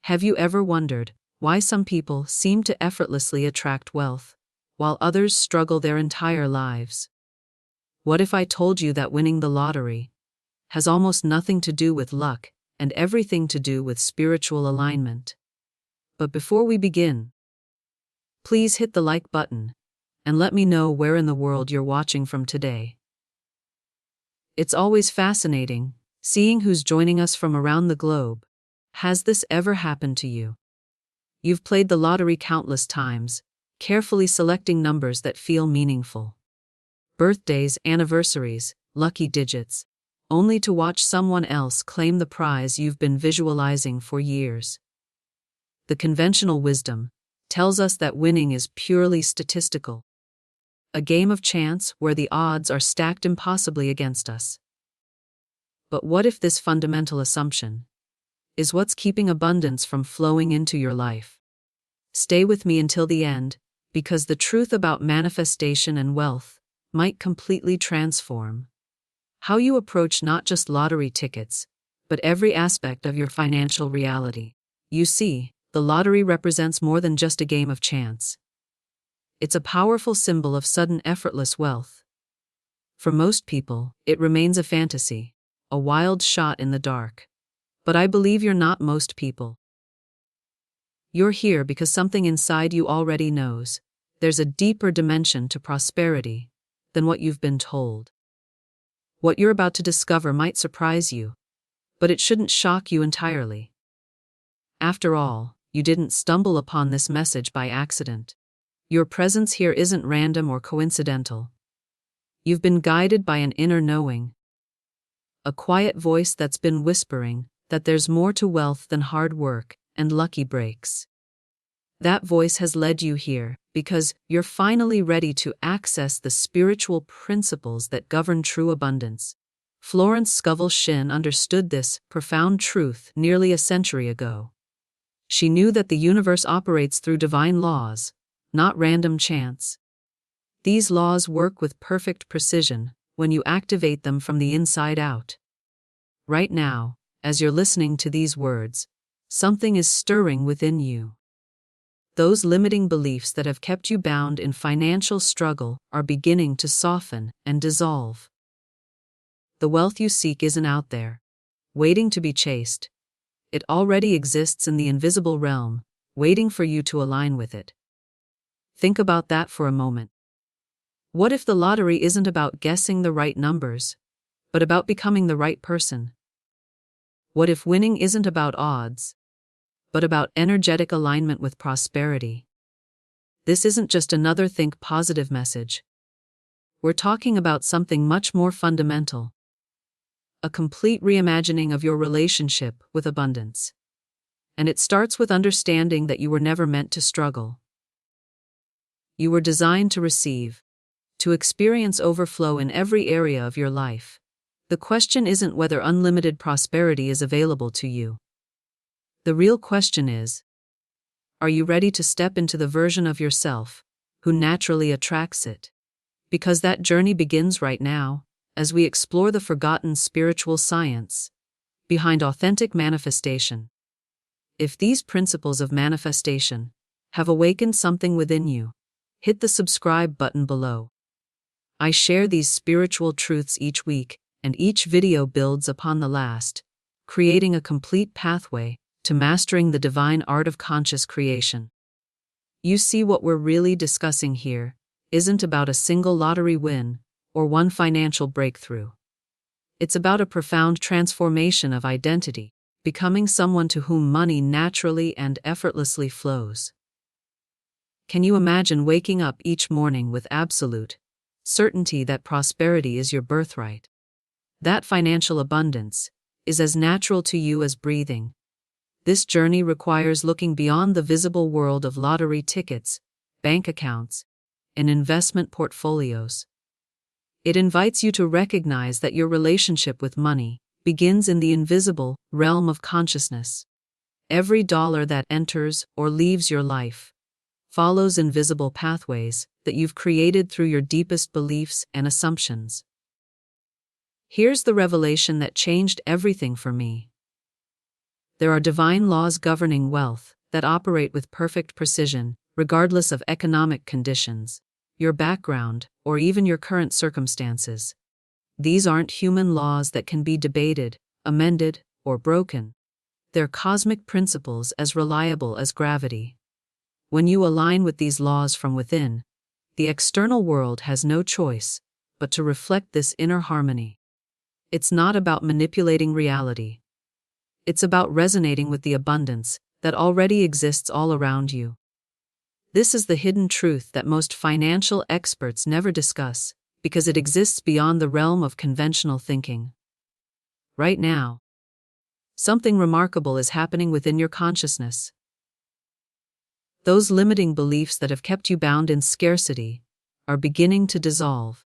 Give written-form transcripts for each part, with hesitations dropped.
Have you ever wondered why some people seem to effortlessly attract wealth, while others struggle their entire lives? What if I told you that winning the lottery has almost nothing to do with luck and everything to do with spiritual alignment? But before we begin, please hit the like button and let me know where in the world you're watching from today. It's always fascinating seeing who's joining us from around the globe. Has this ever happened to you? You've played the lottery countless times, carefully selecting numbers that feel meaningful. Birthdays, anniversaries, lucky digits, only to watch someone else claim the prize you've been visualizing for years. The conventional wisdom tells us that winning is purely statistical, a game of chance where the odds are stacked impossibly against us. But what if this fundamental assumption is what's keeping abundance from flowing into your life? Stay with me until the end, because the truth about manifestation and wealth might completely transform how you approach not just lottery tickets, but every aspect of your financial reality. You see, the lottery represents more than just a game of chance. It's a powerful symbol of sudden effortless wealth. For most people, it remains a fantasy, a wild shot in the dark. But I believe you're not most people. You're here because something inside you already knows there's a deeper dimension to prosperity than what you've been told. What you're about to discover might surprise you, but it shouldn't shock you entirely. After all, you didn't stumble upon this message by accident. Your presence here isn't random or coincidental. You've been guided by an inner knowing, a quiet voice that's been whispering that there's more to wealth than hard work and lucky breaks. That voice has led you here because you're finally ready to access the spiritual principles that govern true abundance. Florence Scovel Shinn understood this profound truth nearly a century ago. She knew that the universe operates through divine laws, not random chance. These laws work with perfect precision when you activate them from the inside out. Right now, as you're listening to these words, something is stirring within you. Those limiting beliefs that have kept you bound in financial struggle are beginning to soften and dissolve. The wealth you seek isn't out there, waiting to be chased. It already exists in the invisible realm, waiting for you to align with it. Think about that for a moment. What if the lottery isn't about guessing the right numbers, but about becoming the right person? What if winning isn't about odds, but about energetic alignment with prosperity? This isn't just another think positive message. We're talking about something much more fundamental. A complete reimagining of your relationship with abundance. And it starts with understanding that you were never meant to struggle. You were designed to receive, to experience overflow in every area of your life. The question isn't whether unlimited prosperity is available to you. The real question is, are you ready to step into the version of yourself who naturally attracts it? Because that journey begins right now, as we explore the forgotten spiritual science behind authentic manifestation. If these principles of manifestation have awakened something within you, hit the subscribe button below. I share these spiritual truths each week, and each video builds upon the last, creating a complete pathway to mastering the divine art of conscious creation. You see, what we're really discussing here isn't about a single lottery win or one financial breakthrough. It's about a profound transformation of identity, becoming someone to whom money naturally and effortlessly flows. Can you imagine waking up each morning with absolute certainty that prosperity is your birthright? That financial abundance is as natural to you as breathing. This journey requires looking beyond the visible world of lottery tickets, bank accounts, and investment portfolios. It invites you to recognize that your relationship with money begins in the invisible realm of consciousness. Every dollar that enters or leaves your life follows invisible pathways that you've created through your deepest beliefs and assumptions. Here's the revelation that changed everything for me. There are divine laws governing wealth that operate with perfect precision, regardless of economic conditions, your background, or even your current circumstances. These aren't human laws that can be debated, amended, or broken. They're cosmic principles as reliable as gravity. When you align with these laws from within, the external world has no choice but to reflect this inner harmony. It's not about manipulating reality. It's about resonating with the abundance that already exists all around you. This is the hidden truth that most financial experts never discuss, because it exists beyond the realm of conventional thinking. Right now, something remarkable is happening within your consciousness. Those limiting beliefs that have kept you bound in scarcity are beginning to dissolve.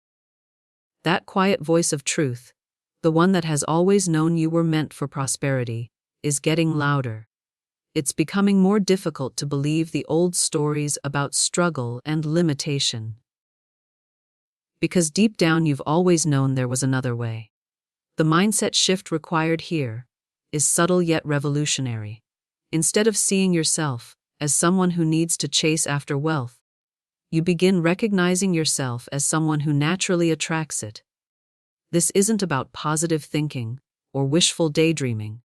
That quiet voice of truth, the one that has always known you were meant for prosperity, is getting louder. It's becoming more difficult to believe the old stories about struggle and limitation. Because deep down you've always known there was another way. The mindset shift required here is subtle yet revolutionary. Instead of seeing yourself as someone who needs to chase after wealth, you begin recognizing yourself as someone who naturally attracts it. This isn't about positive thinking or wishful daydreaming.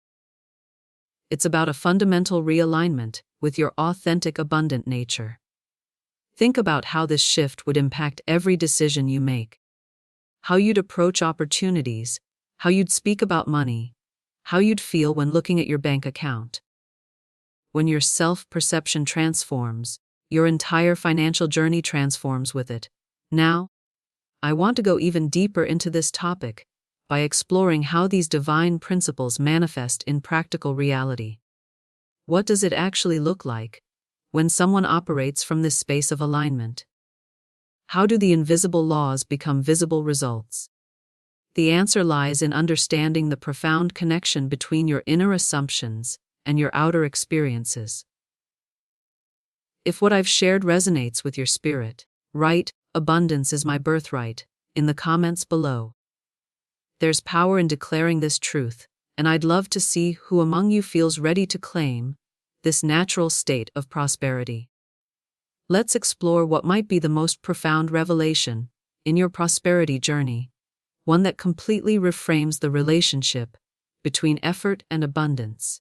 It's about a fundamental realignment with your authentic, abundant nature. Think about how this shift would impact every decision you make. How you'd approach opportunities, how you'd speak about money, how you'd feel when looking at your bank account. When your self-perception transforms, your entire financial journey transforms with it. Now, I want to go even deeper into this topic by exploring how these divine principles manifest in practical reality. What does it actually look like when someone operates from this space of alignment? How do the invisible laws become visible results? The answer lies in understanding the profound connection between your inner assumptions and your outer experiences. If what I've shared resonates with your spirit, write "Abundance is my birthright" in the comments below. There's power in declaring this truth, and I'd love to see who among you feels ready to claim this natural state of prosperity. Let's explore what might be the most profound revelation in your prosperity journey, one that completely reframes the relationship between effort and abundance.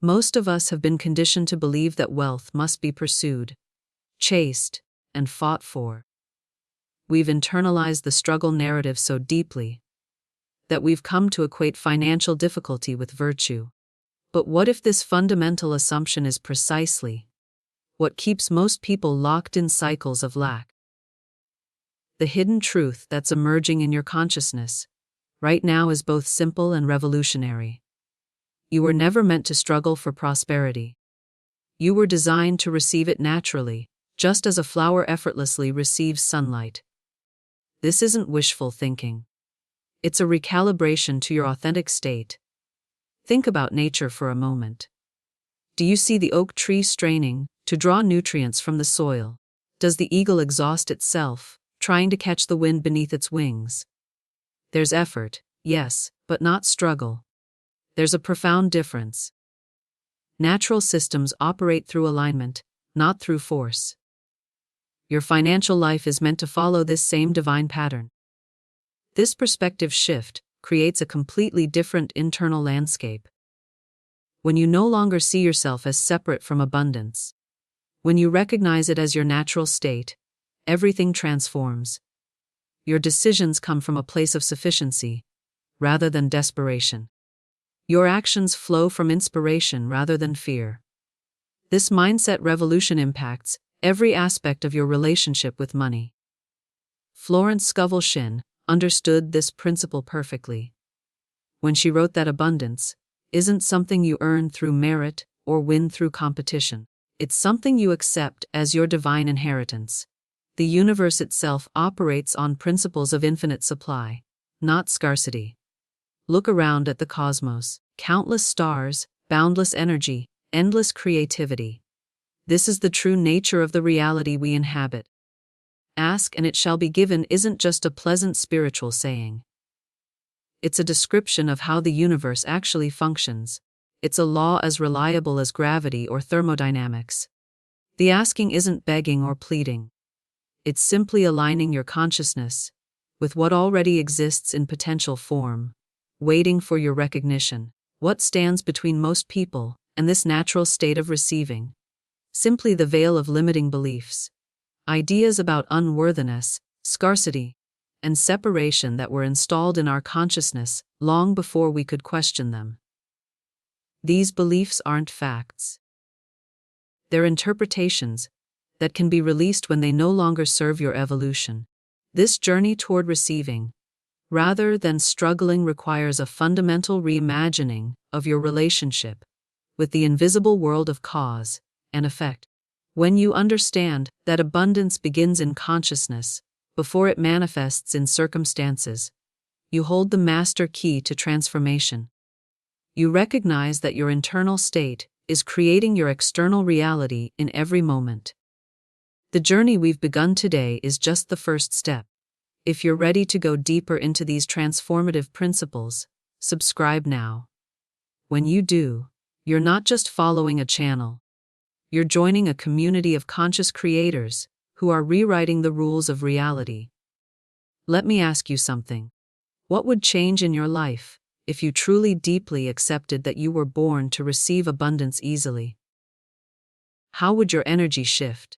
Most of us have been conditioned to believe that wealth must be pursued, chased, and fought for. We've internalized the struggle narrative so deeply that we've come to equate financial difficulty with virtue. But what if this fundamental assumption is precisely what keeps most people locked in cycles of lack? The hidden truth that's emerging in your consciousness right now is both simple and revolutionary. You were never meant to struggle for prosperity. You were designed to receive it naturally, just as a flower effortlessly receives sunlight. This isn't wishful thinking. It's a recalibration to your authentic state. Think about nature for a moment. Do you see the oak tree straining to draw nutrients from the soil? Does the eagle exhaust itself, trying to catch the wind beneath its wings? There's effort, yes, but not struggle. There's a profound difference. Natural systems operate through alignment, not through force. Your financial life is meant to follow this same divine pattern. This perspective shift creates a completely different internal landscape. When you no longer see yourself as separate from abundance, when you recognize it as your natural state, everything transforms. Your decisions come from a place of sufficiency, rather than desperation. Your actions flow from inspiration rather than fear. This mindset revolution impacts every aspect of your relationship with money. Florence Scovel Shinn understood this principle perfectly when she wrote that abundance isn't something you earn through merit or win through competition. It's something you accept as your divine inheritance. The universe itself operates on principles of infinite supply, not scarcity. Look around at the cosmos. Countless stars, boundless energy, endless creativity. This is the true nature of the reality we inhabit. Ask and it shall be given isn't just a pleasant spiritual saying. It's a description of how the universe actually functions. It's a law as reliable as gravity or thermodynamics. The asking isn't begging or pleading. It's simply aligning your consciousness with what already exists in potential form, waiting for your recognition. What stands between most people and this natural state of receiving? Simply the veil of limiting beliefs. Ideas about unworthiness, scarcity, and separation that were installed in our consciousness long before we could question them. These beliefs aren't facts. They're interpretations that can be released when they no longer serve your evolution. This journey toward receiving, rather than struggling, requires a fundamental reimagining of your relationship with the invisible world of cause and effect. When you understand that abundance begins in consciousness before it manifests in circumstances, you hold the master key to transformation. You recognize that your internal state is creating your external reality in every moment. The journey we've begun today is just the first step. If you're ready to go deeper into these transformative principles, subscribe now. When you do, you're not just following a channel. You're joining a community of conscious creators who are rewriting the rules of reality. Let me ask you something. What would change in your life if you truly deeply accepted that you were born to receive abundance easily? How would your energy shift?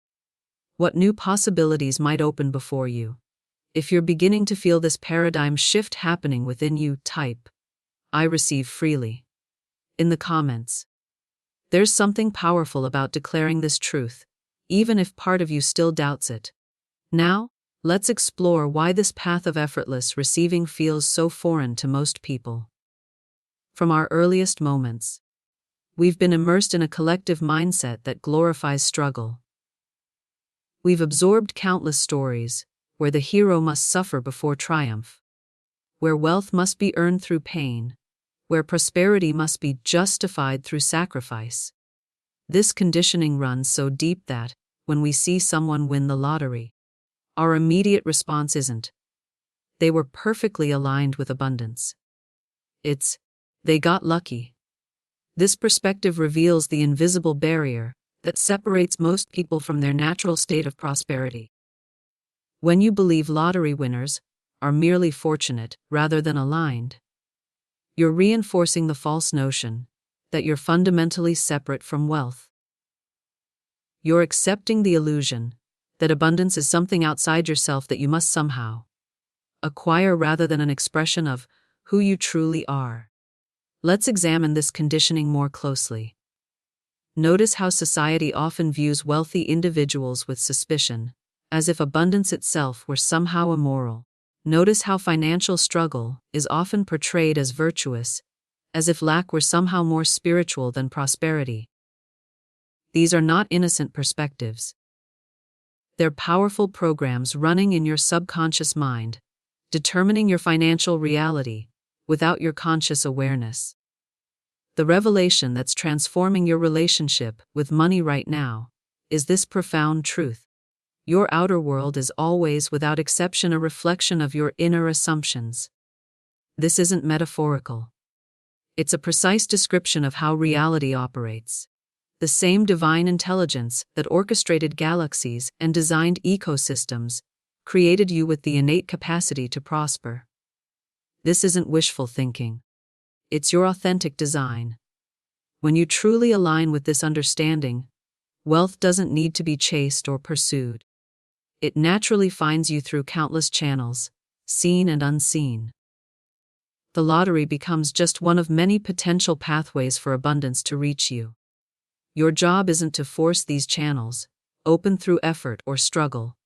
What new possibilities might open before you? If you're beginning to feel this paradigm shift happening within you, type, "I receive freely," in the comments. There's something powerful about declaring this truth, even if part of you still doubts it. Now, let's explore why this path of effortless receiving feels so foreign to most people. From our earliest moments, we've been immersed in a collective mindset that glorifies struggle. We've absorbed countless stories where the hero must suffer before triumph, where wealth must be earned through pain, where prosperity must be justified through sacrifice. This conditioning runs so deep that, when we see someone win the lottery, our immediate response isn't, "They were perfectly aligned with abundance." It's, "They got lucky." This perspective reveals the invisible barrier that separates most people from their natural state of prosperity. When you believe lottery winners are merely fortunate rather than aligned, you're reinforcing the false notion that you're fundamentally separate from wealth. You're accepting the illusion that abundance is something outside yourself that you must somehow acquire rather than an expression of who you truly are. Let's examine this conditioning more closely. Notice how society often views wealthy individuals with suspicion, as if abundance itself were somehow immoral. Notice how financial struggle is often portrayed as virtuous, as if lack were somehow more spiritual than prosperity. These are not innocent perspectives. They're powerful programs running in your subconscious mind, determining your financial reality without your conscious awareness. The revelation that's transforming your relationship with money right now is this profound truth. Your outer world is always, without exception, a reflection of your inner assumptions. This isn't metaphorical. It's a precise description of how reality operates. The same divine intelligence that orchestrated galaxies and designed ecosystems created you with the innate capacity to prosper. This isn't wishful thinking. It's your authentic design. When you truly align with this understanding, wealth doesn't need to be chased or pursued. It naturally finds you through countless channels, seen and unseen. The lottery becomes just one of many potential pathways for abundance to reach you. Your job isn't to force these channels, open through effort or struggle,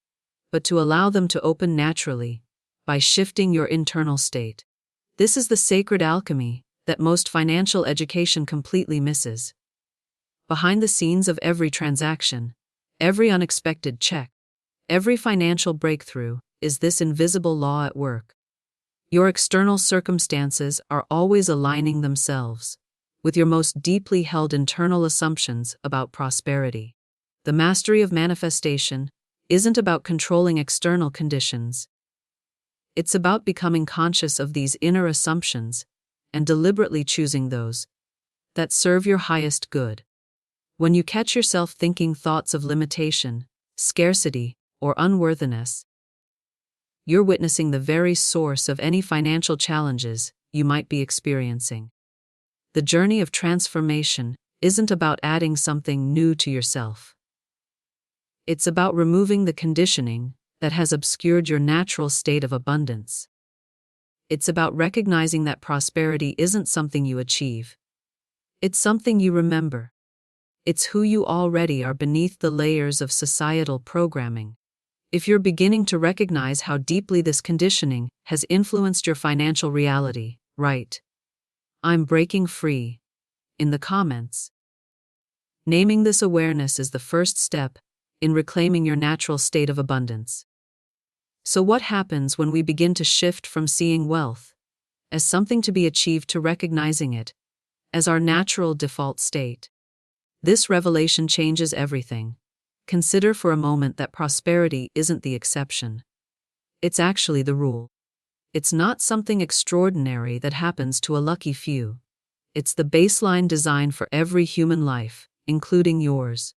but to allow them to open naturally, by shifting your internal state. This is the sacred alchemy that most financial education completely misses. Behind the scenes of every transaction, every unexpected check, every financial breakthrough, is this invisible law at work. Your external circumstances are always aligning themselves with your most deeply held internal assumptions about prosperity. The mastery of manifestation isn't about controlling external conditions. It's about becoming conscious of these inner assumptions and deliberately choosing those that serve your highest good. When you catch yourself thinking thoughts of limitation, scarcity, or unworthiness, you're witnessing the very source of any financial challenges you might be experiencing. The journey of transformation isn't about adding something new to yourself. It's about removing the conditioning that has obscured your natural state of abundance. It's about recognizing that prosperity isn't something you achieve. It's something you remember. It's who you already are beneath the layers of societal programming. If you're beginning to recognize how deeply this conditioning has influenced your financial reality, write, "I'm breaking free," in the comments. Naming this awareness is the first step in reclaiming your natural state of abundance. So what happens when we begin to shift from seeing wealth as something to be achieved to recognizing it as our natural default state? This revelation changes everything. Consider for a moment that prosperity isn't the exception. It's actually the rule. It's not something extraordinary that happens to a lucky few. It's the baseline design for every human life, including yours.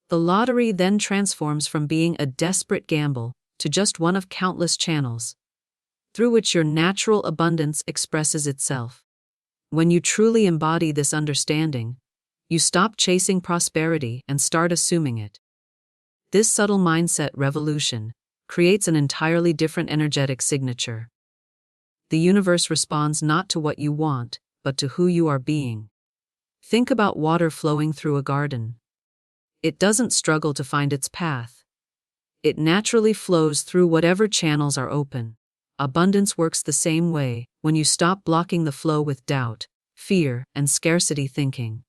The lottery then transforms from being a desperate gamble to just one of countless channels through which your natural abundance expresses itself. When you truly embody this understanding, you stop chasing prosperity and start assuming it. This subtle mindset revolution creates an entirely different energetic signature. The universe responds not to what you want, but to who you are being. Think about water flowing through a garden. It doesn't struggle to find its path. It naturally flows through whatever channels are open. Abundance works the same way when you stop blocking the flow with doubt, fear, and scarcity thinking.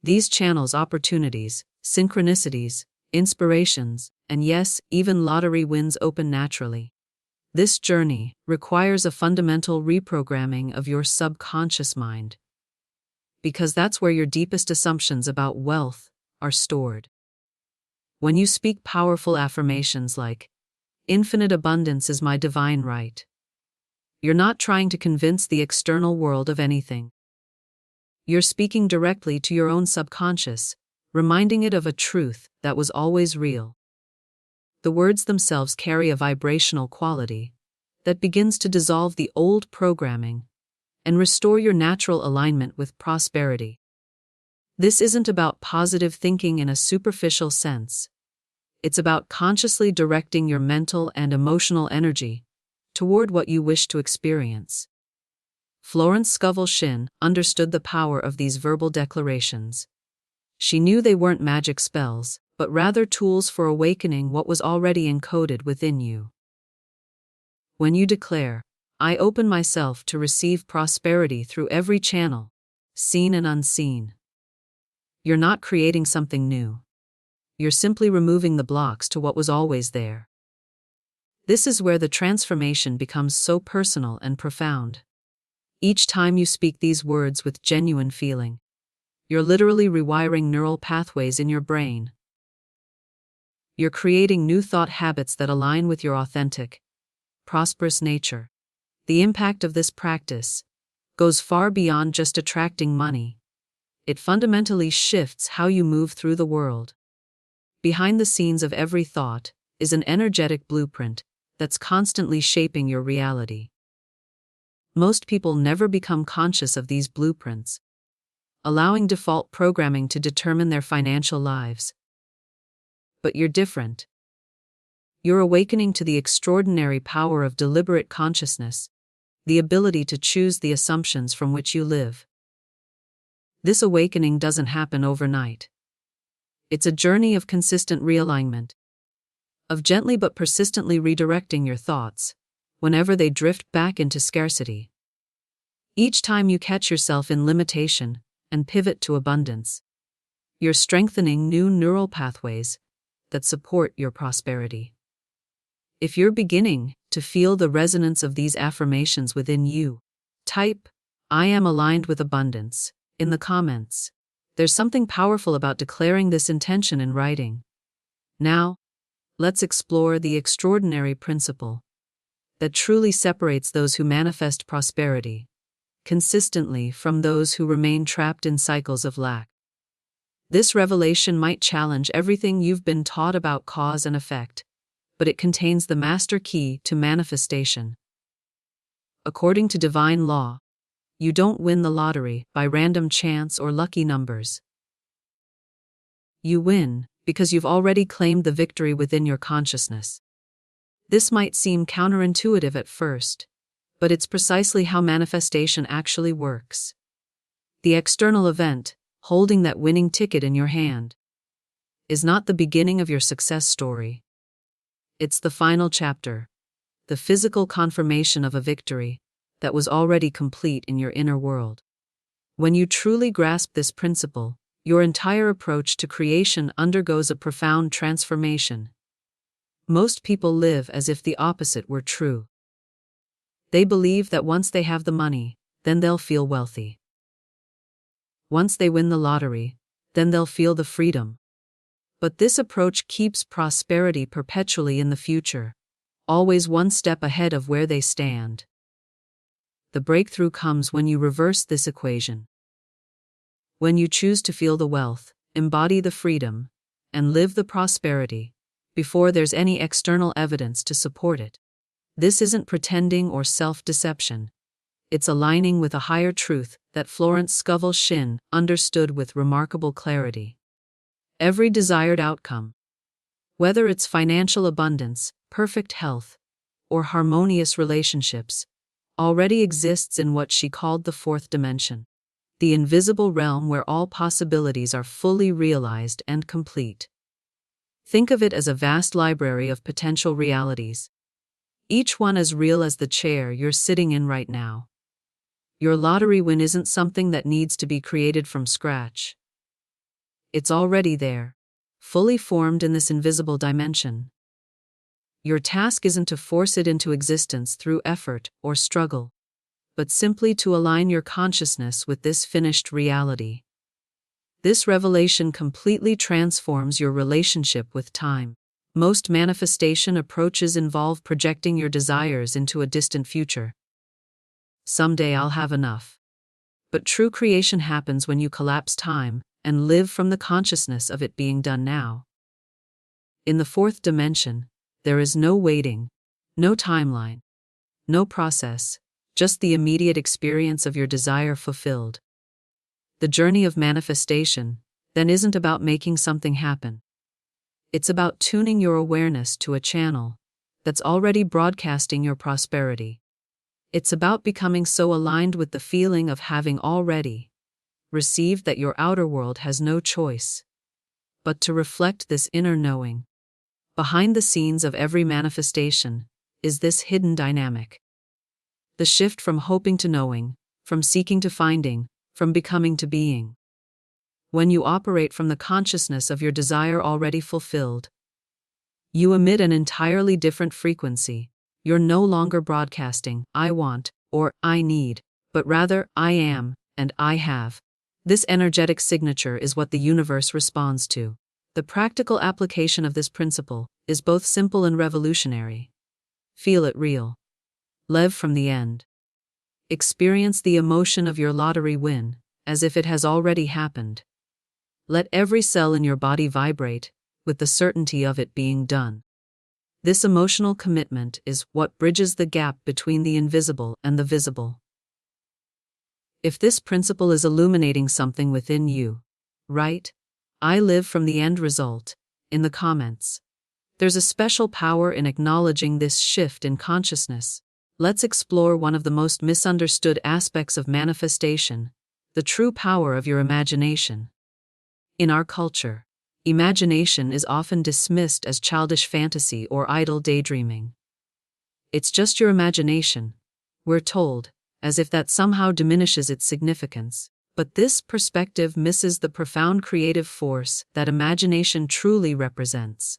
These channels, opportunities, synchronicities, inspirations, and yes, even lottery wins open naturally. This journey requires a fundamental reprogramming of your subconscious mind, because that's where your deepest assumptions about wealth are stored. When you speak powerful affirmations like, "Infinite abundance is my divine right," you're not trying to convince the external world of anything. You're speaking directly to your own subconscious, reminding it of a truth that was always real. The words themselves carry a vibrational quality that begins to dissolve the old programming and restore your natural alignment with prosperity. This isn't about positive thinking in a superficial sense. It's about consciously directing your mental and emotional energy toward what you wish to experience. Florence Scovel Shinn understood the power of these verbal declarations. She knew they weren't magic spells, but rather tools for awakening what was already encoded within you. When you declare, "I open myself to receive prosperity through every channel, seen and unseen," you're not creating something new. You're simply removing the blocks to what was always there. This is where the transformation becomes so personal and profound. Each time you speak these words with genuine feeling, you're literally rewiring neural pathways in your brain. You're creating new thought habits that align with your authentic, prosperous nature. The impact of this practice goes far beyond just attracting money. It fundamentally shifts how you move through the world. Behind the scenes of every thought is an energetic blueprint that's constantly shaping your reality. Most people never become conscious of these blueprints, allowing default programming to determine their financial lives. But you're different. You're awakening to the extraordinary power of deliberate consciousness, the ability to choose the assumptions from which you live. This awakening doesn't happen overnight. It's a journey of consistent realignment, of gently but persistently redirecting your thoughts whenever they drift back into scarcity. Each time you catch yourself in limitation and pivot to abundance, you're strengthening new neural pathways that support your prosperity. If you're beginning to feel the resonance of these affirmations within you, type, "I am aligned with abundance," in the comments. There's something powerful about declaring this intention in writing. Now, let's explore the extraordinary principle that truly separates those who manifest prosperity. consistently from those who remain trapped in cycles of lack. This revelation might challenge everything you've been taught about cause and effect, but it contains the master key to manifestation. According to divine law, you don't win the lottery by random chance or lucky numbers. You win because you've already claimed the victory within your consciousness. This might seem counterintuitive at first, but it's precisely how manifestation actually works. The external event, holding that winning ticket in your hand, is not the beginning of your success story. It's the final chapter, the physical confirmation of a victory that was already complete in your inner world. When you truly grasp this principle, your entire approach to creation undergoes a profound transformation. Most people live as if the opposite were true. They believe that once they have the money, then they'll feel wealthy. Once they win the lottery, then they'll feel the freedom. But this approach keeps prosperity perpetually in the future, always one step ahead of where they stand. The breakthrough comes when you reverse this equation. When you choose to feel the wealth, embody the freedom, and live the prosperity, before there's any external evidence to support it. This isn't pretending or self-deception. It's aligning with a higher truth that Florence Scovel Shinn understood with remarkable clarity. Every desired outcome, whether it's financial abundance, perfect health, or harmonious relationships, already exists in what she called the fourth dimension, the invisible realm where all possibilities are fully realized and complete. Think of it as a vast library of potential realities, each one as real as the chair you're sitting in right now. Your lottery win isn't something that needs to be created from scratch. It's already there, fully formed in this invisible dimension. Your task isn't to force it into existence through effort or struggle, but simply to align your consciousness with this finished reality. This revelation completely transforms your relationship with time. Most manifestation approaches involve projecting your desires into a distant future. Someday I'll have enough. But true creation happens when you collapse time and live from the consciousness of it being done now. In the fourth dimension, there is no waiting, no timeline, no process, just the immediate experience of your desire fulfilled. The journey of manifestation, then, isn't about making something happen. It's about tuning your awareness to a channel that's already broadcasting your prosperity. It's about becoming so aligned with the feeling of having already received that your outer world has no choice but to reflect this inner knowing. Behind the scenes of every manifestation is this hidden dynamic. The shift from hoping to knowing, from seeking to finding, from becoming to being. When you operate from the consciousness of your desire already fulfilled, you emit an entirely different frequency. You're no longer broadcasting, "I want," or "I need," but rather, "I am," and "I have." This energetic signature is what the universe responds to. The practical application of this principle is both simple and revolutionary. Feel it real. Live from the end. Experience the emotion of your lottery win, as if it has already happened. Let every cell in your body vibrate with the certainty of it being done. This emotional commitment is what bridges the gap between the invisible and the visible. If this principle is illuminating something within you, write, "I live from the end result," in the comments. There's a special power in acknowledging this shift in consciousness. Let's explore one of the most misunderstood aspects of manifestation, the true power of your imagination. In our culture, imagination is often dismissed as childish fantasy or idle daydreaming. It's just your imagination, we're told, as if that somehow diminishes its significance. But this perspective misses the profound creative force that imagination truly represents.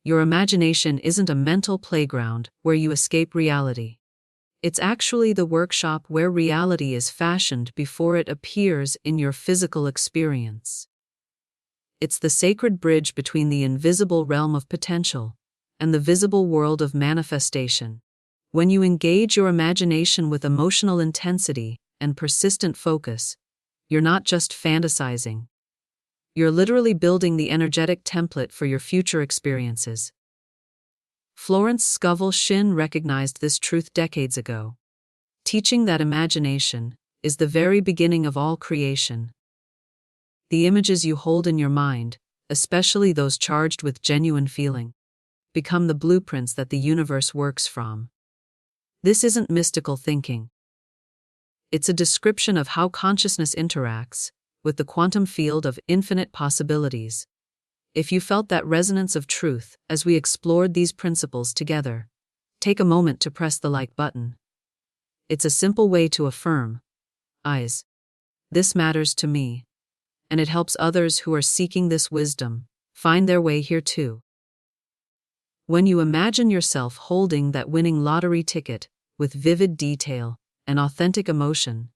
Your imagination isn't a mental playground where you escape reality. It's actually the workshop where reality is fashioned before it appears in your physical experience. It's the sacred bridge between the invisible realm of potential and the visible world of manifestation. When you engage your imagination with emotional intensity and persistent focus, you're not just fantasizing. You're literally building the energetic template for your future experiences. Florence Scovel Shinn recognized this truth decades ago, teaching that imagination is the very beginning of all creation. The images you hold in your mind, especially those charged with genuine feeling, become the blueprints that the universe works from. This isn't mystical thinking. It's a description of how consciousness interacts with the quantum field of infinite possibilities. If you felt that resonance of truth as we explored these principles together, take a moment to press the like button. It's a simple way to affirm, this matters to me, and it helps others who are seeking this wisdom find their way here too. When you imagine yourself holding that winning lottery ticket with vivid detail and authentic emotion,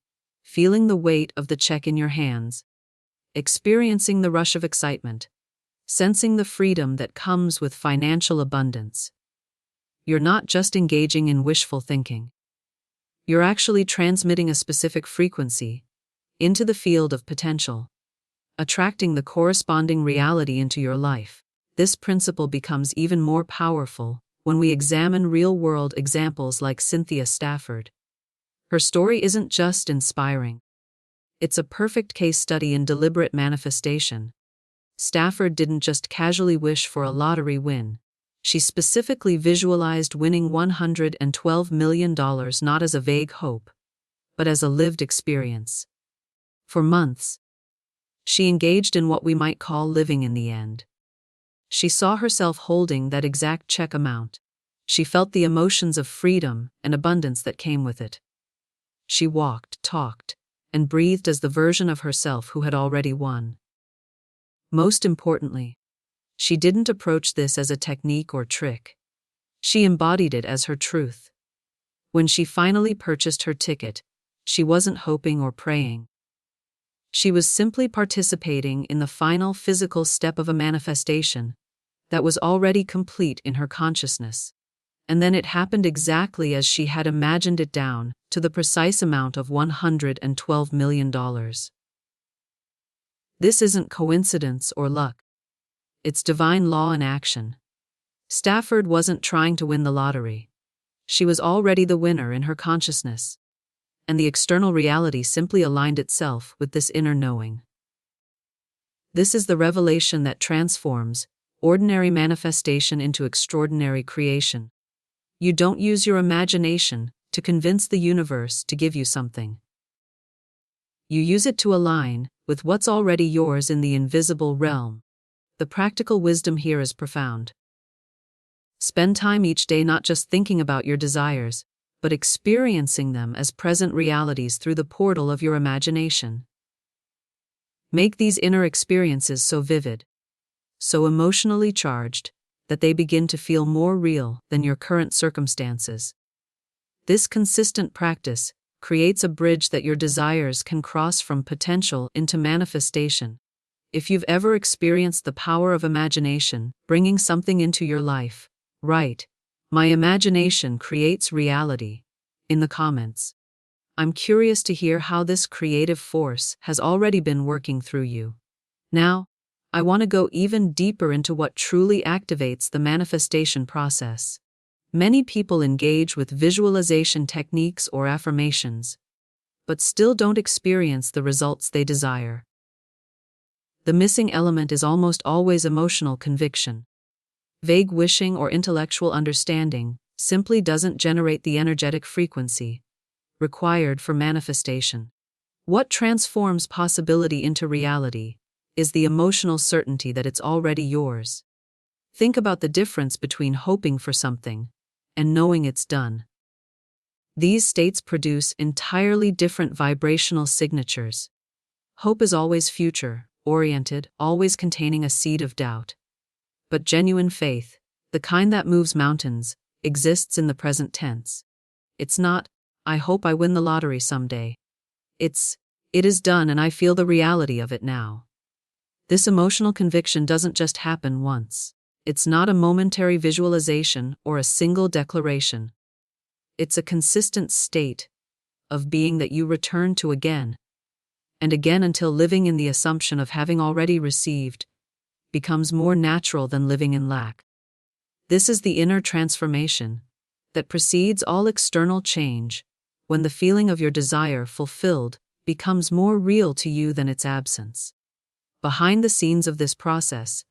feeling the weight of the check in your hands, experiencing the rush of excitement, sensing the freedom that comes with financial abundance, you're not just engaging in wishful thinking. You're actually transmitting a specific frequency into the field of potential, attracting the corresponding reality into your life. This principle becomes even more powerful when we examine real-world examples like Cynthia Stafford. Her story isn't just inspiring. It's a perfect case study in deliberate manifestation. Stafford didn't just casually wish for a lottery win. She specifically visualized winning $112 million not as a vague hope, but as a lived experience. For months, she engaged in what we might call living in the end. She saw herself holding that exact check amount. She felt the emotions of freedom and abundance that came with it. She walked, talked, and breathed as the version of herself who had already won. Most importantly, she didn't approach this as a technique or trick. She embodied it as her truth. When she finally purchased her ticket, she wasn't hoping or praying. She was simply participating in the final physical step of a manifestation that was already complete in her consciousness. And then it happened exactly as she had imagined it, down to the precise amount of $112 million. This isn't coincidence or luck. It's divine law in action. Stafford wasn't trying to win the lottery. She was already the winner in her consciousness, and the external reality simply aligned itself with this inner knowing. This is the revelation that transforms ordinary manifestation into extraordinary creation. You don't use your imagination to convince the universe to give you something. You use it to align with what's already yours in the invisible realm. The practical wisdom here is profound. Spend time each day not just thinking about your desires, but experiencing them as present realities through the portal of your imagination. Make these inner experiences so vivid, so emotionally charged, that they begin to feel more real than your current circumstances. This consistent practice creates a bridge that your desires can cross from potential into manifestation. If you've ever experienced the power of imagination, bringing something into your life, write, "My imagination creates reality," in the comments. I'm curious to hear how this creative force has already been working through you. Now, I want to go even deeper into what truly activates the manifestation process. Many people engage with visualization techniques or affirmations, but still don't experience the results they desire. The missing element is almost always emotional conviction. Vague wishing or intellectual understanding simply doesn't generate the energetic frequency required for manifestation. What transforms possibility into reality is the emotional certainty that it's already yours. Think about the difference between hoping for something and knowing it's done. These states produce entirely different vibrational signatures. Hope is always future-oriented, always containing a seed of doubt. But genuine faith, the kind that moves mountains, exists in the present tense. It's not, "I hope I win the lottery someday." It's, "It is done and I feel the reality of it now." This emotional conviction doesn't just happen once. It's not a momentary visualization or a single declaration. It's a consistent state of being that you return to again and again until living in the assumption of having already received becomes more natural than living in lack. This is the inner transformation that precedes all external change, when the feeling of your desire fulfilled becomes more real to you than its absence. Behind the scenes of this process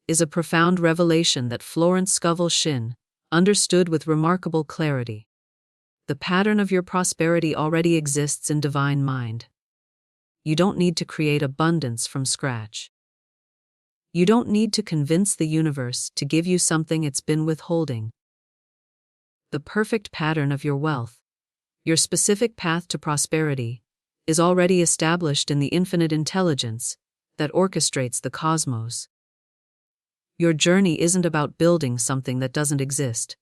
is a profound revelation that Florence Scovel Shinn understood with remarkable clarity. The pattern of your prosperity already exists in divine mind. You don't need to create abundance from scratch. You don't need to convince the universe to give you something it's been withholding. The perfect pattern of your wealth, your specific path to prosperity, is already established in the infinite intelligence that orchestrates the cosmos. Your journey isn't about building something that doesn't exist.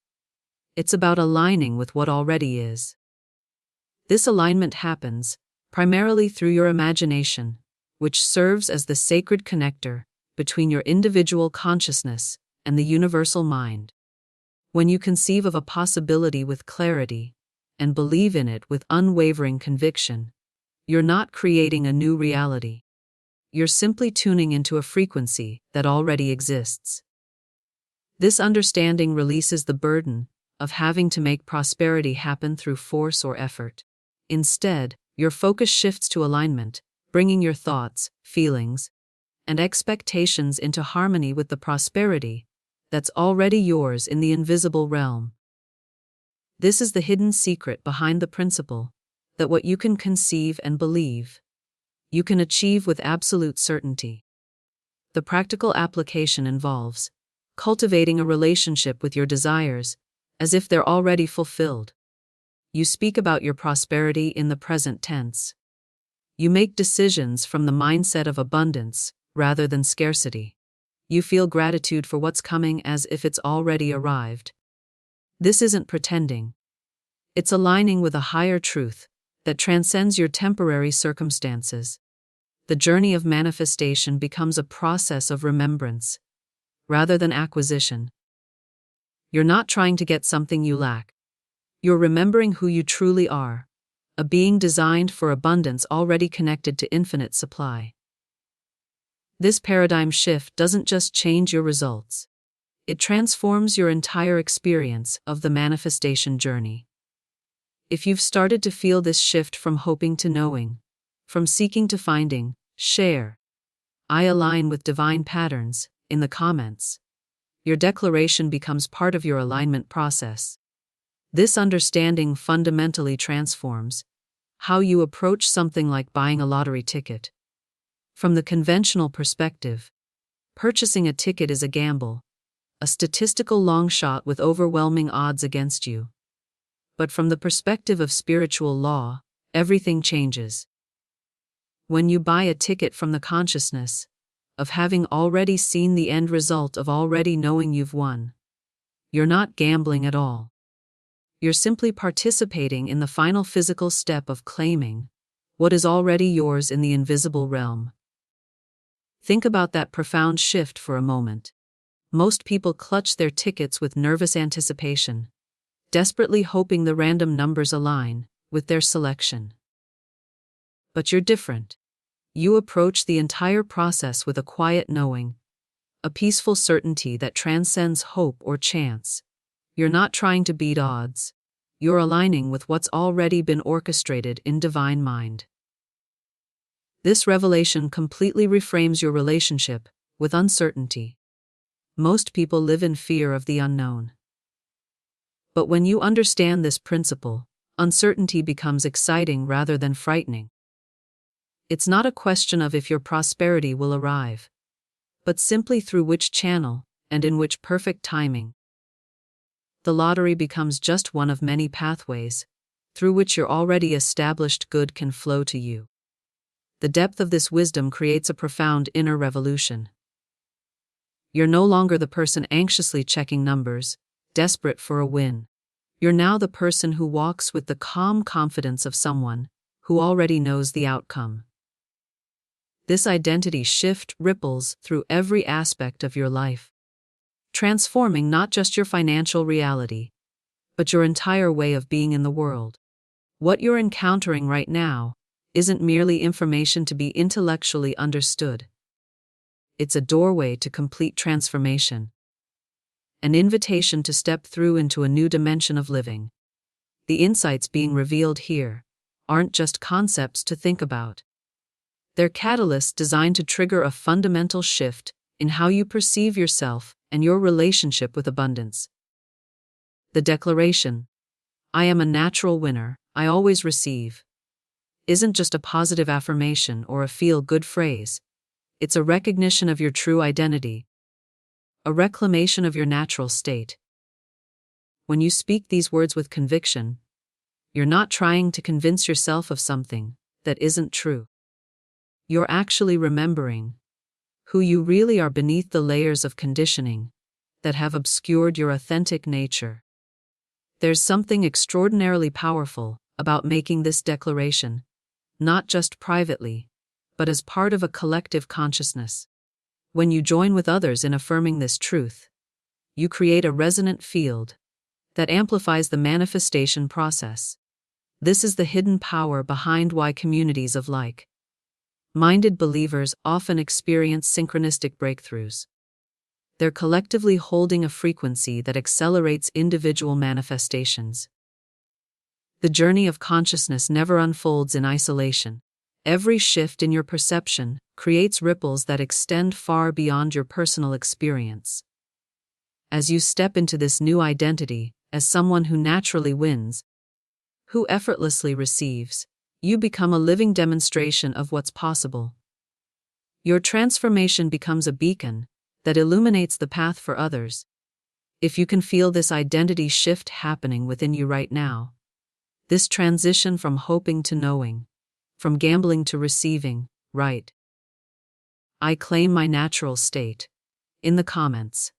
It's about aligning with what already is. This alignment happens primarily through your imagination, which serves as the sacred connector between your individual consciousness and the universal mind. When you conceive of a possibility with clarity and believe in it with unwavering conviction, you're not creating a new reality. You're simply tuning into a frequency that already exists. This understanding releases the burden of having to make prosperity happen through force or effort. Instead, your focus shifts to alignment, bringing your thoughts, feelings, and expectations into harmony with the prosperity that's already yours in the invisible realm. This is the hidden secret behind the principle that what you can conceive and believe, you can achieve with absolute certainty. The practical application involves cultivating a relationship with your desires as if they're already fulfilled. You speak about your prosperity in the present tense. You make decisions from the mindset of abundance rather than scarcity. You feel gratitude for what's coming as if it's already arrived. This isn't pretending. It's aligning with a higher truth that transcends your temporary circumstances. The journey of manifestation becomes a process of remembrance rather than acquisition. You're not trying to get something you lack. You're remembering who you truly are, a being designed for abundance already connected to infinite supply. This paradigm shift doesn't just change your results. It transforms your entire experience of the manifestation journey. If you've started to feel this shift from hoping to knowing, from seeking to finding, share "I align with divine patterns" in the comments. Your declaration becomes part of your alignment process. This understanding fundamentally transforms how you approach something like buying a lottery ticket. From the conventional perspective, purchasing a ticket is a gamble, a statistical long shot with overwhelming odds against you. But from the perspective of spiritual law, everything changes. When you buy a ticket from the consciousness of having already seen the end result of already knowing you've won, you're not gambling at all. You're simply participating in the final physical step of claiming what is already yours in the invisible realm. Think about that profound shift for a moment. Most people clutch their tickets with nervous anticipation, desperately hoping the random numbers align with their selection. But you're different. You approach the entire process with a quiet knowing, a peaceful certainty that transcends hope or chance. You're not trying to beat odds. You're aligning with what's already been orchestrated in divine mind. This revelation completely reframes your relationship with uncertainty. Most people live in fear of the unknown. But when you understand this principle, uncertainty becomes exciting rather than frightening. It's not a question of if your prosperity will arrive, but simply through which channel and in which perfect timing. The lottery becomes just one of many pathways through which your already established good can flow to you. The depth of this wisdom creates a profound inner revolution. You're no longer the person anxiously checking numbers, desperate for a win. You're now the person who walks with the calm confidence of someone who already knows the outcome. This identity shift ripples through every aspect of your life, transforming not just your financial reality, but your entire way of being in the world. What you're encountering right now isn't merely information to be intellectually understood. It's a doorway to complete transformation, an invitation to step through into a new dimension of living. The insights being revealed here aren't just concepts to think about. They're catalysts designed to trigger a fundamental shift in how you perceive yourself and your relationship with abundance. The declaration, "I am a natural winner, I always receive," isn't just a positive affirmation or a feel-good phrase. It's a recognition of your true identity, a reclamation of your natural state. When you speak these words with conviction, you're not trying to convince yourself of something that isn't true. You're actually remembering who you really are beneath the layers of conditioning that have obscured your authentic nature. There's something extraordinarily powerful about making this declaration, not just privately, but as part of a collective consciousness. When you join with others in affirming this truth, you create a resonant field that amplifies the manifestation process. This is the hidden power behind why communities of like-minded believers often experience synchronistic breakthroughs. They're collectively holding a frequency that accelerates individual manifestations. The journey of consciousness never unfolds in isolation. Every shift in your perception creates ripples that extend far beyond your personal experience. As you step into this new identity, as someone who naturally wins, who effortlessly receives, you become a living demonstration of what's possible. Your transformation becomes a beacon that illuminates the path for others. If you can feel this identity shift happening within you right now, this transition from hoping to knowing, from gambling to receiving, right? I claim my natural state. In the comments,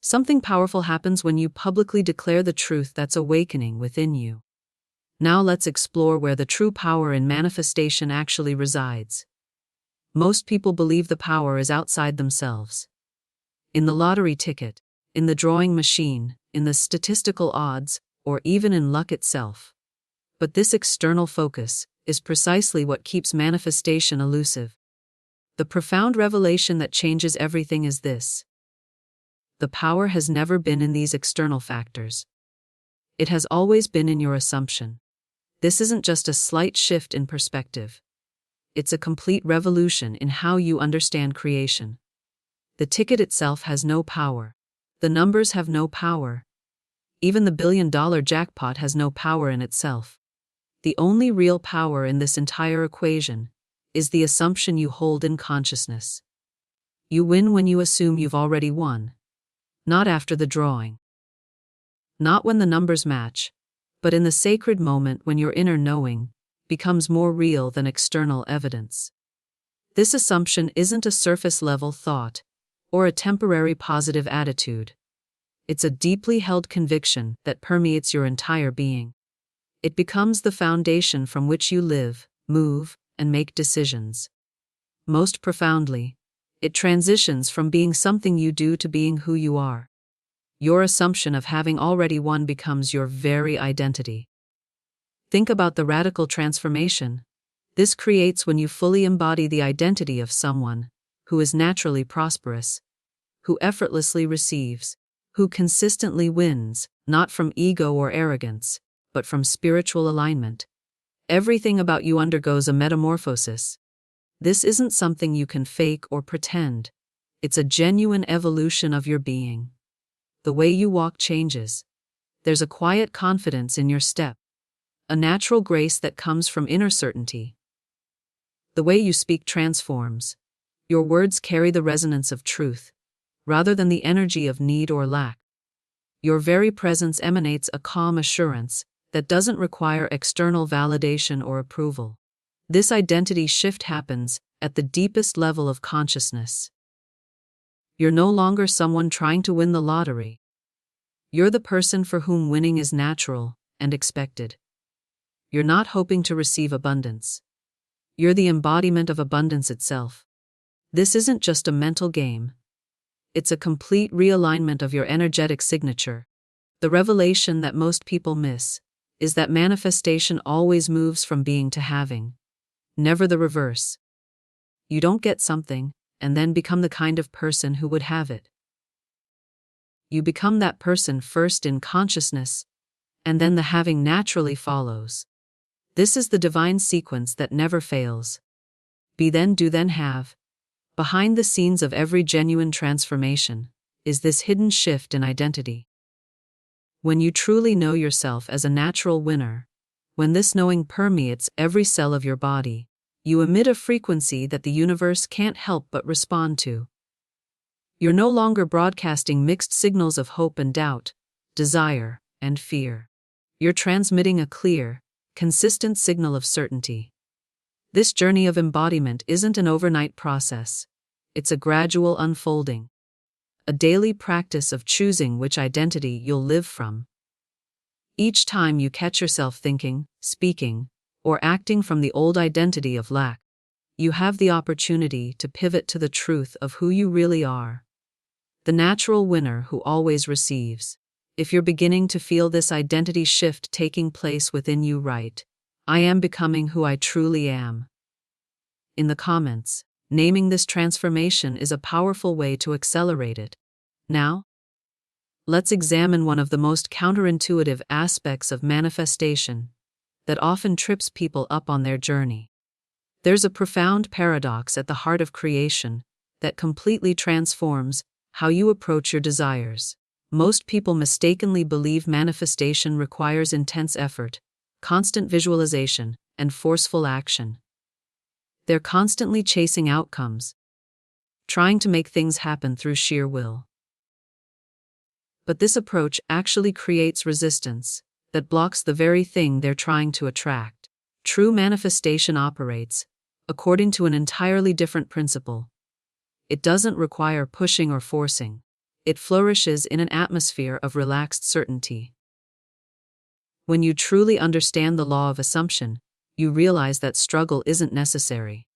something powerful happens when you publicly declare the truth that's awakening within you. Now let's explore where the true power in manifestation actually resides. Most people believe the power is outside themselves. In the lottery ticket, in the drawing machine, in the statistical odds, or even in luck itself. But this external focus is precisely what keeps manifestation elusive. The profound revelation that changes everything is this: the power has never been in these external factors. It has always been in your assumption. This isn't just a slight shift in perspective. It's a complete revolution in how you understand creation. The ticket itself has no power. The numbers have no power. Even the billion-dollar jackpot has no power in itself. The only real power in this entire equation is the assumption you hold in consciousness. You win when you assume you've already won. Not after the drawing. Not when the numbers match, but in the sacred moment when your inner knowing becomes more real than external evidence. This assumption isn't a surface-level thought or a temporary positive attitude. It's a deeply held conviction that permeates your entire being. It becomes the foundation from which you live, move, and make decisions. Most profoundly, it transitions from being something you do to being who you are. Your assumption of having already won becomes your very identity. Think about the radical transformation this creates when you fully embody the identity of someone who is naturally prosperous, who effortlessly receives, who consistently wins, not from ego or arrogance, but from spiritual alignment. Everything about you undergoes a metamorphosis. This isn't something you can fake or pretend. It's a genuine evolution of your being. The way you walk changes. There's a quiet confidence in your step, a natural grace that comes from inner certainty. The way you speak transforms. Your words carry the resonance of truth, rather than the energy of need or lack. Your very presence emanates a calm assurance that doesn't require external validation or approval. This identity shift happens at the deepest level of consciousness. You're no longer someone trying to win the lottery. You're the person for whom winning is natural and expected. You're not hoping to receive abundance. You're the embodiment of abundance itself. This isn't just a mental game. It's a complete realignment of your energetic signature. The revelation that most people miss is that manifestation always moves from being to having, never the reverse. You don't get something and then become the kind of person who would have it. You become that person first in consciousness, and then the having naturally follows. This is the divine sequence that never fails. Be then, do then, have. Behind the scenes of every genuine transformation is this hidden shift in identity. When you truly know yourself as a natural winner, when this knowing permeates every cell of your body, you emit a frequency that the universe can't help but respond to. You're no longer broadcasting mixed signals of hope and doubt, desire and fear. You're transmitting a clear, consistent signal of certainty. This journey of embodiment isn't an overnight process. It's a gradual unfolding. A daily practice of choosing which identity you'll live from. Each time you catch yourself thinking, speaking, or acting from the old identity of lack, you have the opportunity to pivot to the truth of who you really are. The natural winner who always receives. If you're beginning to feel this identity shift taking place within you, write, "I am becoming who I truly am." In the comments, naming this transformation is a powerful way to accelerate it. Now, let's examine one of the most counterintuitive aspects of manifestation that often trips people up on their journey. There's a profound paradox at the heart of creation that completely transforms how you approach your desires. Most people mistakenly believe manifestation requires intense effort, constant visualization, and forceful action. They're constantly chasing outcomes, trying to make things happen through sheer will. But this approach actually creates resistance that blocks the very thing they're trying to attract. True manifestation operates according to an entirely different principle. It doesn't require pushing or forcing. It flourishes in an atmosphere of relaxed certainty. When you truly understand the law of assumption, you realize that struggle isn't necessary.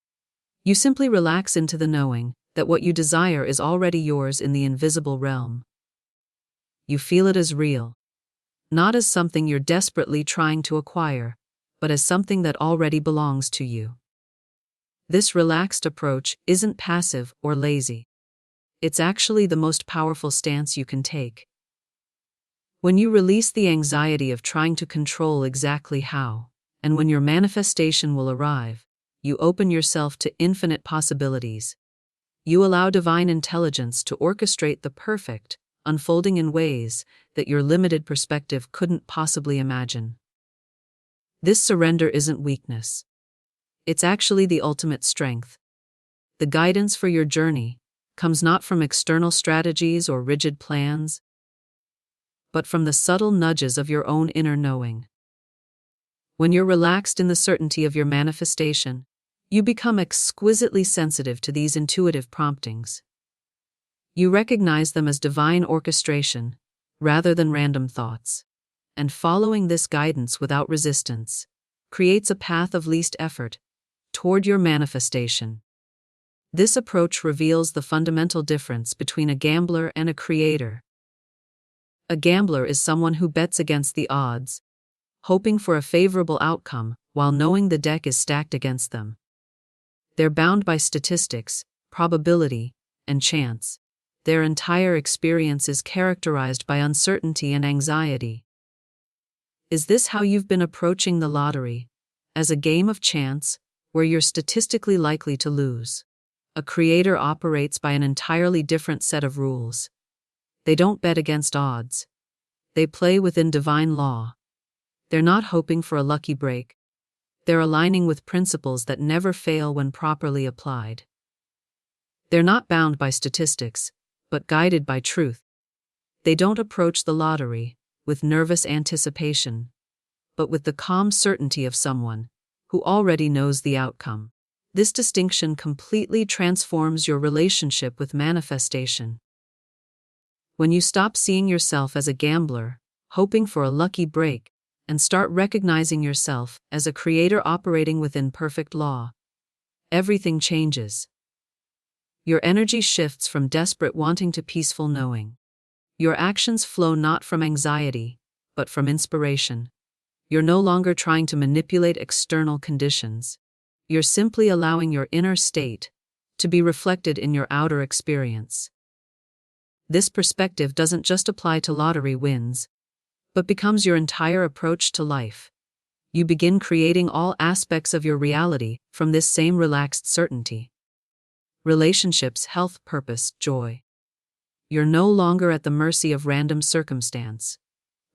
You simply relax into the knowing that what you desire is already yours in the invisible realm. You feel it as real, not as something you're desperately trying to acquire, but as something that already belongs to you. This relaxed approach isn't passive or lazy. It's actually the most powerful stance you can take. When you release the anxiety of trying to control exactly how and when your manifestation will arrive, you open yourself to infinite possibilities. You allow divine intelligence to orchestrate the perfect, unfolding in ways that your limited perspective couldn't possibly imagine. This surrender isn't weakness. It's actually the ultimate strength. The guidance for your journey comes not from external strategies or rigid plans, but from the subtle nudges of your own inner knowing. When you're relaxed in the certainty of your manifestation, you become exquisitely sensitive to these intuitive promptings. You recognize them as divine orchestration, rather than random thoughts. And following this guidance without resistance creates a path of least effort toward your manifestation. This approach reveals the fundamental difference between a gambler and a creator. A gambler is someone who bets against the odds, hoping for a favorable outcome while knowing the deck is stacked against them. They're bound by statistics, probability, and chance. Their entire experience is characterized by uncertainty and anxiety. Is this how you've been approaching the lottery? As a game of chance, where you're statistically likely to lose? A creator operates by an entirely different set of rules. They don't bet against odds. They play within divine law. They're not hoping for a lucky break. They're aligning with principles that never fail when properly applied. They're not bound by statistics, but guided by truth. They don't approach the lottery with nervous anticipation, but with the calm certainty of someone who already knows the outcome. This distinction completely transforms your relationship with manifestation. When you stop seeing yourself as a gambler, hoping for a lucky break, and start recognizing yourself as a creator operating within perfect law, everything changes. Your energy shifts from desperate wanting to peaceful knowing. Your actions flow not from anxiety, but from inspiration. You're no longer trying to manipulate external conditions. You're simply allowing your inner state to be reflected in your outer experience. This perspective doesn't just apply to lottery wins, but becomes your entire approach to life. You begin creating all aspects of your reality from this same relaxed certainty. Relationships, health, purpose, joy. You're no longer at the mercy of random circumstance,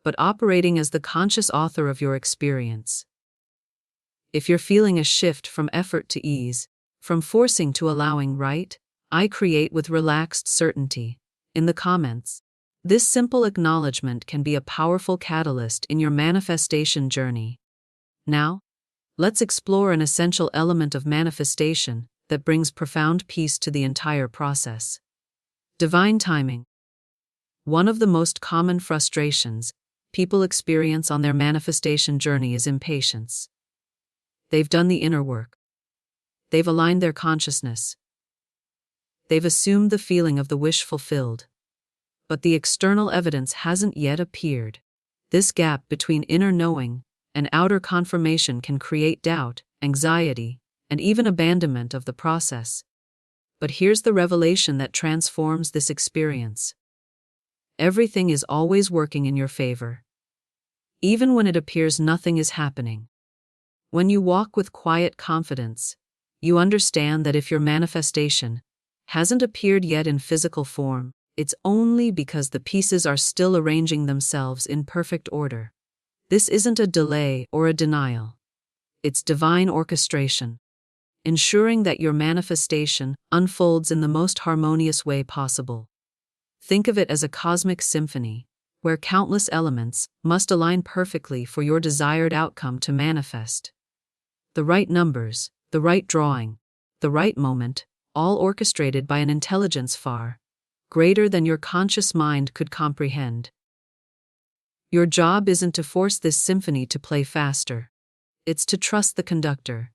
but operating as the conscious author of your experience. If you're feeling a shift from effort to ease, from forcing to allowing, write, "I create with relaxed certainty," in the comments. This simple acknowledgement can be a powerful catalyst in your manifestation journey. Now, let's explore an essential element of manifestation that brings profound peace to the entire process. Divine timing. One of the most common frustrations people experience on their manifestation journey is impatience. They've done the inner work. They've aligned their consciousness. They've assumed the feeling of the wish fulfilled. But the external evidence hasn't yet appeared. This gap between inner knowing and outer confirmation can create doubt, anxiety, and even abandonment of the process. But here's the revelation that transforms this experience. Everything is always working in your favor, even when it appears nothing is happening. When you walk with quiet confidence, you understand that if your manifestation hasn't appeared yet in physical form, it's only because the pieces are still arranging themselves in perfect order. This isn't a delay or a denial. It's divine orchestration, ensuring that your manifestation unfolds in the most harmonious way possible. Think of it as a cosmic symphony, where countless elements must align perfectly for your desired outcome to manifest. The right numbers, the right drawing, the right moment, all orchestrated by an intelligence far greater than your conscious mind could comprehend. Your job isn't to force this symphony to play faster. It's to trust the conductor.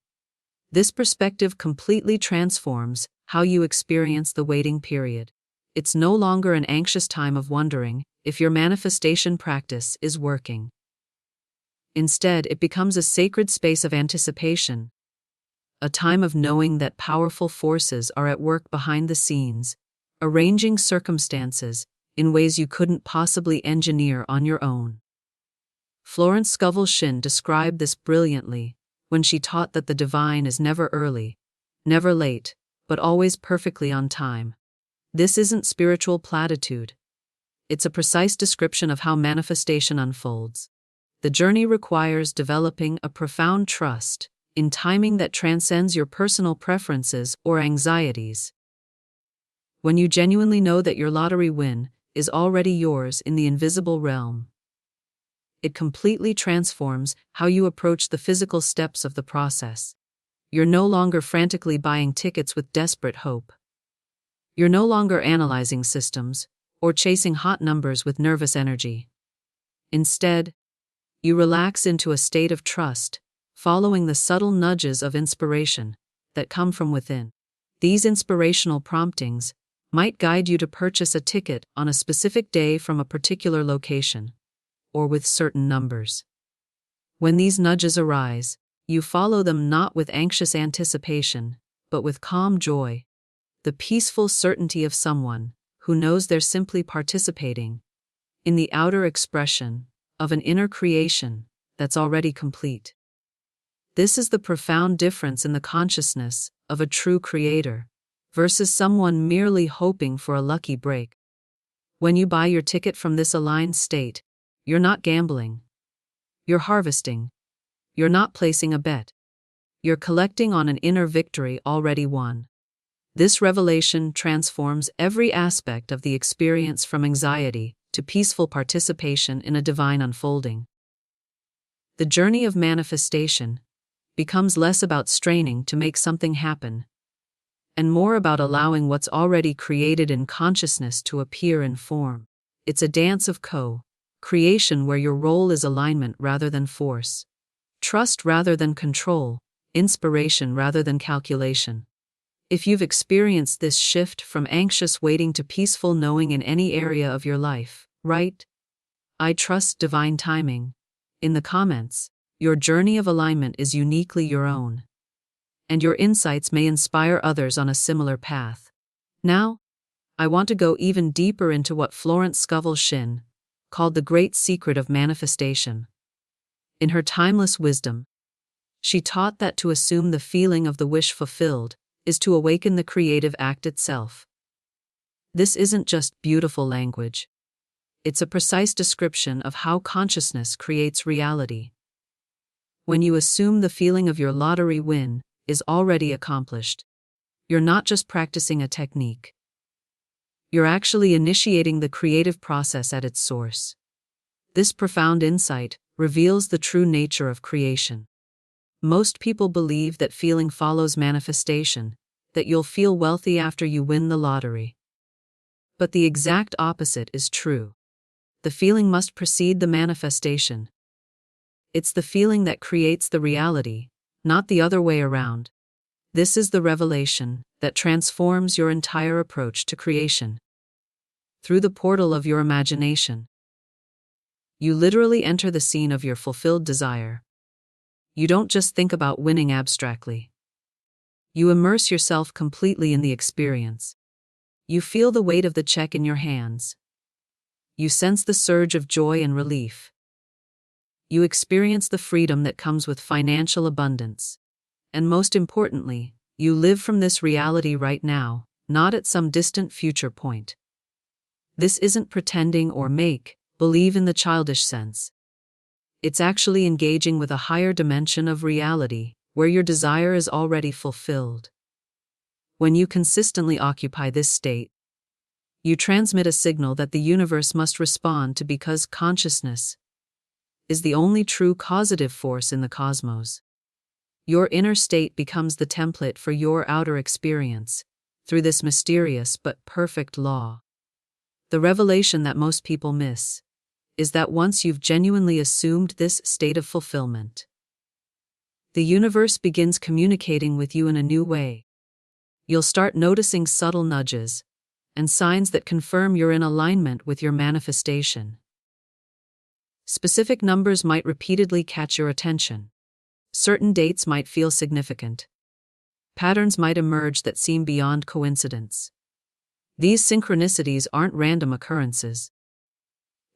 This perspective completely transforms how you experience the waiting period. It's no longer an anxious time of wondering if your manifestation practice is working. Instead, it becomes a sacred space of anticipation, a time of knowing that powerful forces are at work behind the scenes, arranging circumstances in ways you couldn't possibly engineer on your own. Florence Scovel Shinn described this brilliantly when she taught that the divine is never early, never late, but always perfectly on time. This isn't spiritual platitude. It's a precise description of how manifestation unfolds. The journey requires developing a profound trust in timing that transcends your personal preferences or anxieties. When you genuinely know that your lottery win is already yours in the invisible realm, it completely transforms how you approach the physical steps of the process. You're no longer frantically buying tickets with desperate hope. You're no longer analyzing systems or chasing hot numbers with nervous energy. Instead, you relax into a state of trust, following the subtle nudges of inspiration that come from within. These inspirational promptings might guide you to purchase a ticket on a specific day from a particular location, or with certain numbers. When these nudges arise, you follow them not with anxious anticipation, but with calm joy, the peaceful certainty of someone who knows they're simply participating in the outer expression of an inner creation that's already complete. This is the profound difference in the consciousness of a true creator versus someone merely hoping for a lucky break. When you buy your ticket from this aligned state, you're not gambling. You're harvesting. You're not placing a bet. You're collecting on an inner victory already won. This revelation transforms every aspect of the experience from anxiety to peaceful participation in a divine unfolding. The journey of manifestation becomes less about straining to make something happen, and more about allowing what's already created in consciousness to appear in form. It's a dance of co-creation where your role is alignment rather than force, trust rather than control, inspiration rather than calculation. If you've experienced this shift from anxious waiting to peaceful knowing in any area of your life, write, "I trust divine timing" in the comments. Your journey of alignment is uniquely your own, and your insights may inspire others on a similar path. Now, I want to go even deeper into what Florence Scovel Shinn called the great secret of manifestation. In her timeless wisdom, she taught that to assume the feeling of the wish fulfilled is to awaken the creative act itself. This isn't just beautiful language. It's a precise description of how consciousness creates reality. When you assume the feeling of your lottery win is already accomplished, you're not just practicing a technique. You're actually initiating the creative process at its source. This profound insight reveals the true nature of creation. Most people believe that feeling follows manifestation, that you'll feel wealthy after you win the lottery. But the exact opposite is true. The feeling must precede the manifestation. It's the feeling that creates the reality, not the other way around. This is the revelation that transforms your entire approach to creation. Through the portal of your imagination, you literally enter the scene of your fulfilled desire. You don't just think about winning abstractly. You immerse yourself completely in the experience. You feel the weight of the check in your hands. You sense the surge of joy and relief. You experience the freedom that comes with financial abundance. And most importantly, you live from this reality right now, not at some distant future point. This isn't pretending or make-believe in the childish sense. It's actually engaging with a higher dimension of reality, where your desire is already fulfilled. When you consistently occupy this state, you transmit a signal that the universe must respond to because consciousness is the only true causative force in the cosmos. Your inner state becomes the template for your outer experience, through this mysterious but perfect law. The revelation that most people miss is that once you've genuinely assumed this state of fulfillment, the universe begins communicating with you in a new way. You'll start noticing subtle nudges and signs that confirm you're in alignment with your manifestation. Specific numbers might repeatedly catch your attention. Certain dates might feel significant. Patterns might emerge that seem beyond coincidence. These synchronicities aren't random occurrences.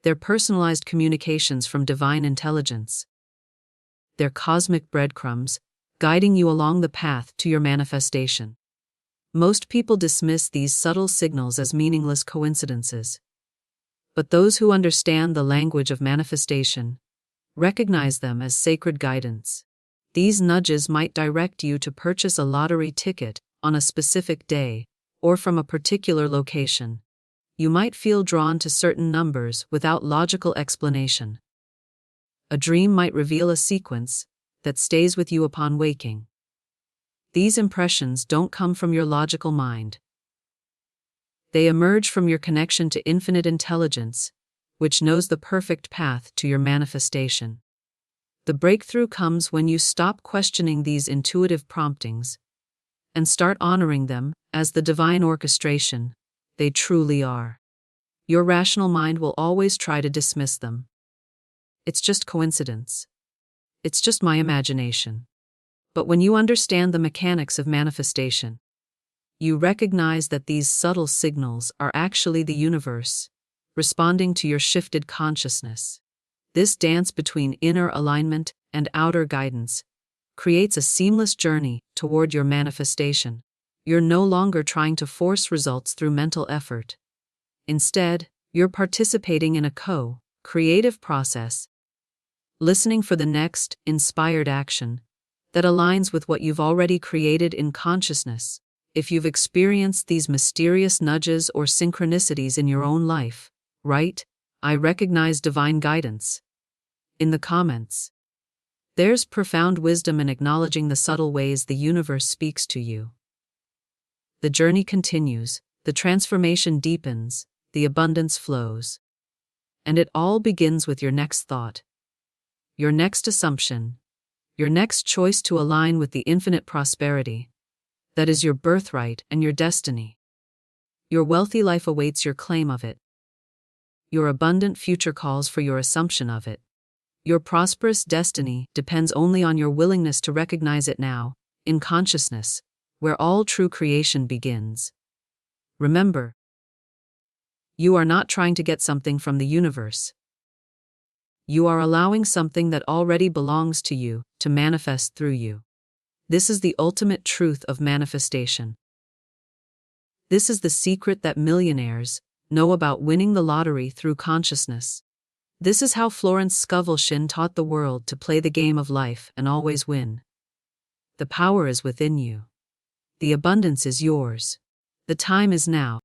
They're personalized communications from divine intelligence. They're cosmic breadcrumbs, guiding you along the path to your manifestation. Most people dismiss these subtle signals as meaningless coincidences. But those who understand the language of manifestation recognize them as sacred guidance. These nudges might direct you to purchase a lottery ticket on a specific day or from a particular location. You might feel drawn to certain numbers without logical explanation. A dream might reveal a sequence that stays with you upon waking. These impressions don't come from your logical mind. They emerge from your connection to infinite intelligence, which knows the perfect path to your manifestation. The breakthrough comes when you stop questioning these intuitive promptings and start honoring them as the divine orchestration they truly are. Your rational mind will always try to dismiss them. It's just coincidence. It's just my imagination. But when you understand the mechanics of manifestation, you recognize that these subtle signals are actually the universe responding to your shifted consciousness. This dance between inner alignment and outer guidance creates a seamless journey toward your manifestation. You're no longer trying to force results through mental effort. Instead, you're participating in a co-creative process, listening for the next inspired action that aligns with what you've already created in consciousness. If you've experienced these mysterious nudges or synchronicities in your own life, write, "I recognize divine guidance" in the comments. There's profound wisdom in acknowledging the subtle ways the universe speaks to you. The journey continues, the transformation deepens, the abundance flows. And it all begins with your next thought, your next assumption, your next choice to align with the infinite prosperity That is your birthright and your destiny. Your wealthy life awaits your claim of it. Your abundant future calls for your assumption of it. Your prosperous destiny depends only on your willingness to recognize it now, in consciousness, where all true creation begins. Remember, you are not trying to get something from the universe. You are allowing something that already belongs to you to manifest through you. This is the ultimate truth of manifestation. This is the secret that millionaires know about winning the lottery through consciousness. This is how Florence Scovel Shinn taught the world to play the game of life and always win. The power is within you. The abundance is yours. The time is now.